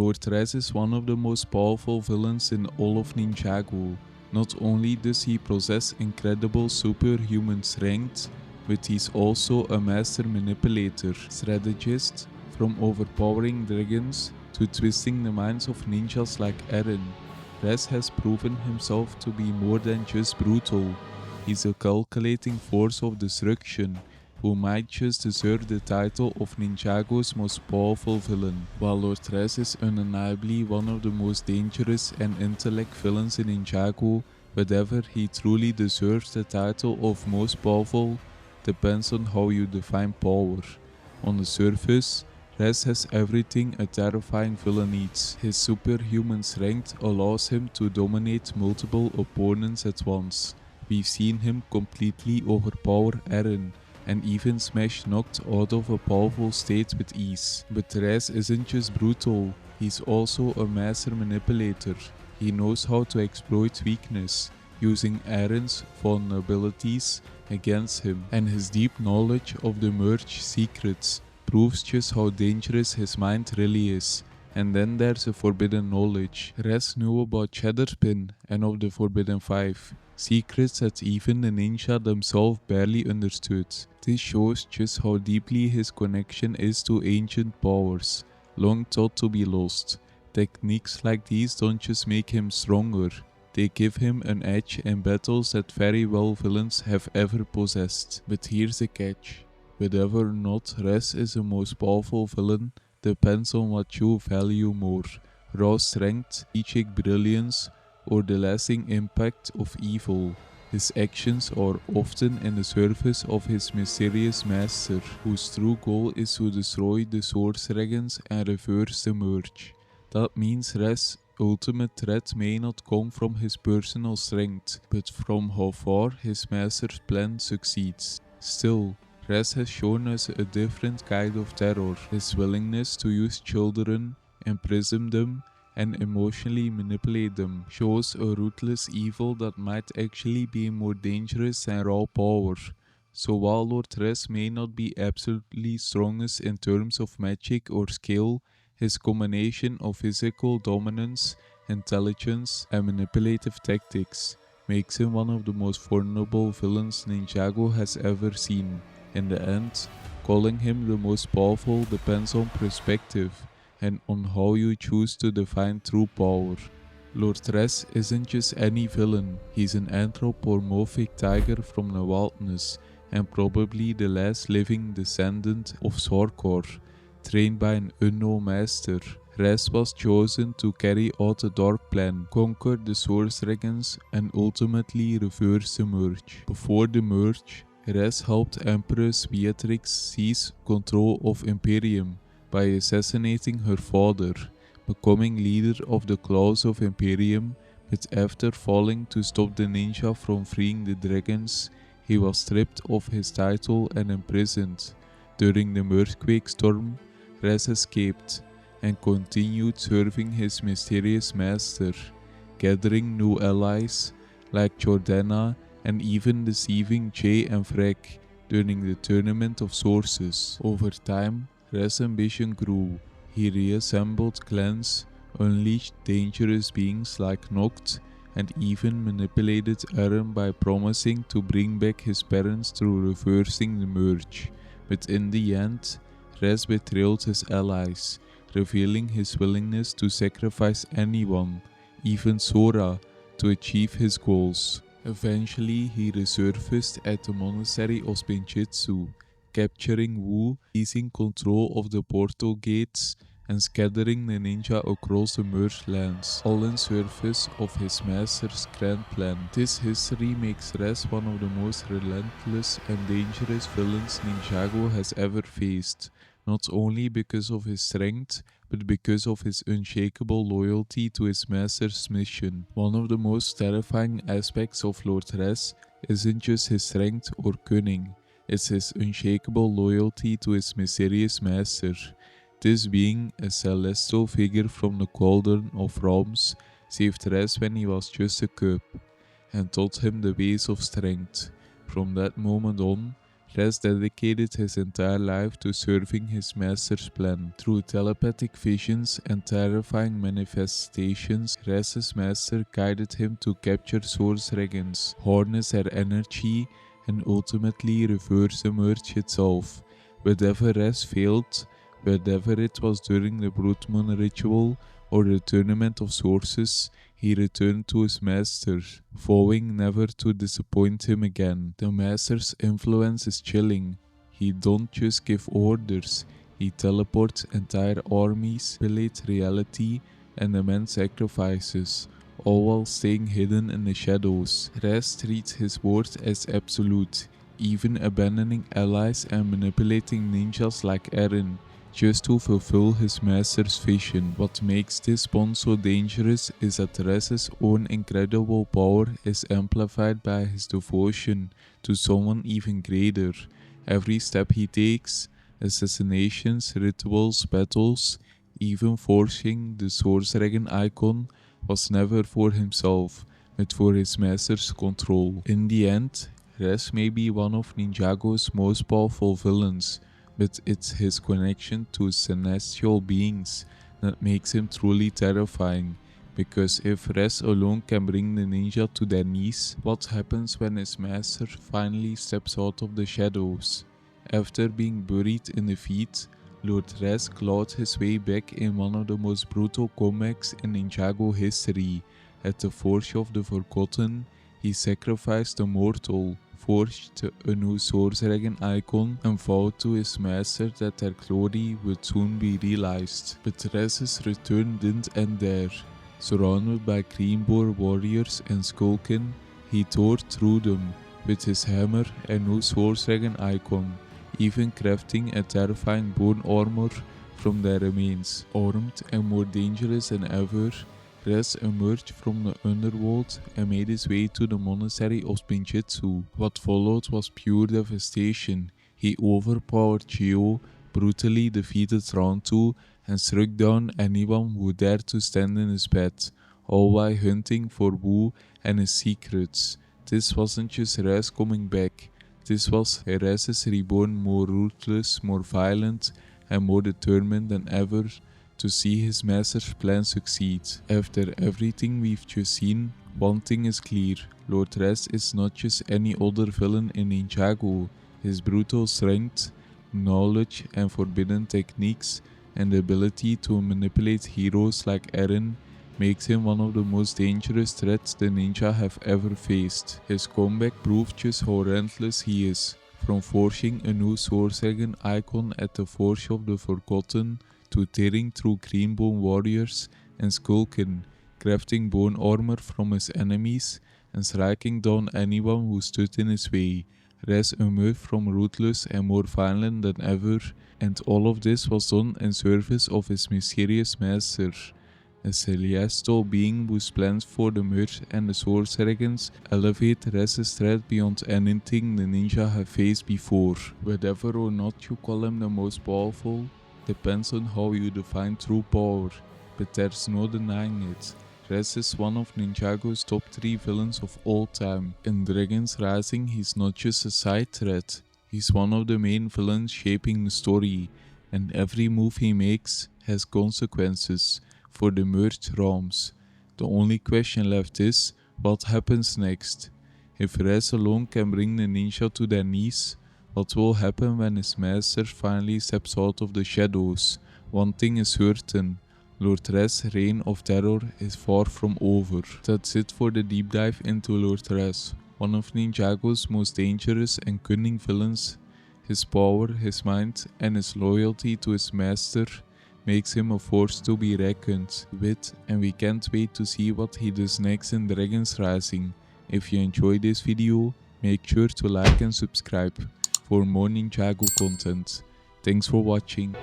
Lord Ras is one of the most powerful villains in all of Ninjago. Not only does he possess incredible superhuman strength, but he's also a master manipulator, strategist, from overpowering dragons to twisting the minds of ninjas like Eren. Ras has proven himself to be more than just brutal. He's a calculating force of destruction who might just deserve the title of Ninjago's most powerful villain. While Lord Ras is undeniably one of the most dangerous and intellect villains in Ninjago, whether he truly deserves the title of most powerful depends on how you define power. On the surface, Ras has everything a terrifying villain needs. His superhuman strength allows him to dominate multiple opponents at once. We've seen him completely overpower Eren, and even smash knocked out of a powerful state with ease. But Ras isn't just brutal, he's also a master manipulator. He knows how to exploit weakness, using Eren's vulnerabilities against him, and his deep knowledge of the merge secrets proves just how dangerous his mind really is. And then there's a forbidden knowledge. Ras knew about Shatterpin and of the Forbidden Five, secrets that even the ninja themselves barely understood. This shows just how deeply his connection is to ancient powers, long thought to be lost. Techniques like these don't just make him stronger, they give him an edge in battles that very well villains have ever possessed. But here's the catch. Whether or not Ras is the most powerful villain depends on what you value more: raw strength, strategic brilliance, or the lasting impact of evil. His actions are often in the service of his mysterious master, whose true goal is to destroy the Source Dragons and reverse the merge. That means Ras' ultimate threat may not come from his personal strength, but from how far his master's plan succeeds. Still, Ras has shown us a different kind of terror. His willingness to use children, imprison them, and emotionally manipulate them shows a ruthless evil that might actually be more dangerous than raw power. So while Lord Ras may not be absolutely strongest in terms of magic or skill, his combination of physical dominance, intelligence, and manipulative tactics makes him one of the most vulnerable villains Ninjago has ever seen. In the end, calling him the most powerful depends on perspective and on how you choose to define true power. Lord Ras isn't just any villain, he's an anthropomorphic tiger from the wilderness and probably the last living descendant of Sarkor, trained by an unknown master. Ras was chosen to carry out the dark plan, conquer the Source Dragons, and ultimately reverse the merge. Before the merge, Ras helped Empress Beatrix seize control of Imperium by assassinating her father, becoming leader of the Claws of Imperium, but after failing to stop the ninja from freeing the dragons, he was stripped of his title and imprisoned. During the Earthquake Storm, Ras escaped and continued serving his mysterious master, gathering new allies like Jordana and even deceiving Jay and Vrek during the Tournament of Sources. Over time, Ras' ambition grew. He reassembled clans, unleashed dangerous beings like Noct, and even manipulated Eren by promising to bring back his parents through reversing the merge. But in the end, Ras betrayed his allies, revealing his willingness to sacrifice anyone, even Sora, to achieve his goals. Eventually, he resurfaced at the monastery of Spinjitzu, capturing Wu, seizing control of the portal gates, and scattering the ninja across the merged lands, all in service of his master's grand plan. This history makes Ras one of the most relentless and dangerous villains Ninjago has ever faced, not only because of his strength, but because of his unshakable loyalty to his master's mission. One of the most terrifying aspects of Lord Ras isn't just his strength or cunning, it's his unshakable loyalty to his mysterious master. This being, a celestial figure from the Cauldron of Realms, saved Ras when he was just a cub, and taught him the ways of strength. From that moment on, Ras dedicated his entire life to serving his master's plan. Through telepathic visions and terrifying manifestations, Ras's master guided him to capture Source Dragons, harness their energy, and ultimately reverse the merge itself. Whenever Ras failed, whether it was during the Blood Moon ritual or the Tournament of Sources, he returned to his master, vowing never to disappoint him again. The master's influence is chilling. He don't just give orders, he teleports entire armies, manipulates reality, and demands sacrifices, all while staying hidden in the shadows. Ras treats his word as absolute, even abandoning allies and manipulating ninjas like Eren, just to fulfill his master's vision. What makes this bond so dangerous is that Ras's own incredible power is amplified by his devotion to someone even greater. Every step he takes, assassinations, rituals, battles, even forcing the Source Dragon icon, was never for himself, but for his master's control. In the end, Ras may be one of Ninjago's most powerful villains, but it's his connection to celestial beings that makes him truly terrifying. Because if Ras alone can bring the ninja to their knees, what happens when his master finally steps out of the shadows? After being buried in defeat, Lord Ras clawed his way back in one of the most brutal comebacks in Ninjago history. At the Forge of the Forgotten, he sacrificed a mortal, forged a new Source Dragon icon, and vowed to his master that their glory would soon be realized. But Ras's return didn't end there. Surrounded by Greenboar warriors and Skulkin, he tore through them with his hammer and new Source Dragon icon, even crafting a terrifying bone armor from their remains. Armed and more dangerous than ever, Ras emerged from the underworld and made his way to the monastery of Spinjitzu. What followed was pure devastation. He overpowered Geo, brutally defeated Round 2, and struck down anyone who dared to stand in his path, all while hunting for Wu and his secrets. This wasn't just Ras coming back, this was Ras's reborn, more ruthless, more violent, and more determined than ever to see his master's plan succeed. After everything we've just seen, one thing is clear: Lord Ras is not just any other villain in Ninjago. His brutal strength, knowledge and forbidden techniques, and the ability to manipulate heroes like Eren makes him one of the most dangerous threats the ninja have ever faced. His comeback proved just how relentless he is, from forging a new Source Dragon icon at the Forge of the Forgotten, to tearing through Greenbone warriors and Skulkin, crafting bone armor from his enemies, and striking down anyone who stood in his way. Ras emerged from ruthless and more violent than ever, and all of this was done in service of his mysterious master, a celestial being whose plans for the merge and the Source Dragons elevate Ras's threat beyond anything the ninja have faced before. Whether or not you call him the most powerful depends on how you define true power, but there's no denying it. Ras is one of Ninjago's top 3 villains of all time. In Dragon's Rising, he's not just a side threat, he's one of the main villains shaping the story, and every move he makes has consequences for the merged realms. The only question left is, what happens next? If Ras alone can bring the ninja to their knees, what will happen when his master finally steps out of the shadows? One thing is certain: Lord Ras' reign of terror is far from over. That's it for the deep dive into Lord Ras, one of Ninjago's most dangerous and cunning villains. His power, his mind, and his loyalty to his master makes him a force to be reckoned with, and we can't wait to see what he does next in Dragon's Rising. If you enjoyed this video, make sure to like and subscribe for more Ninjago content. Thanks for watching.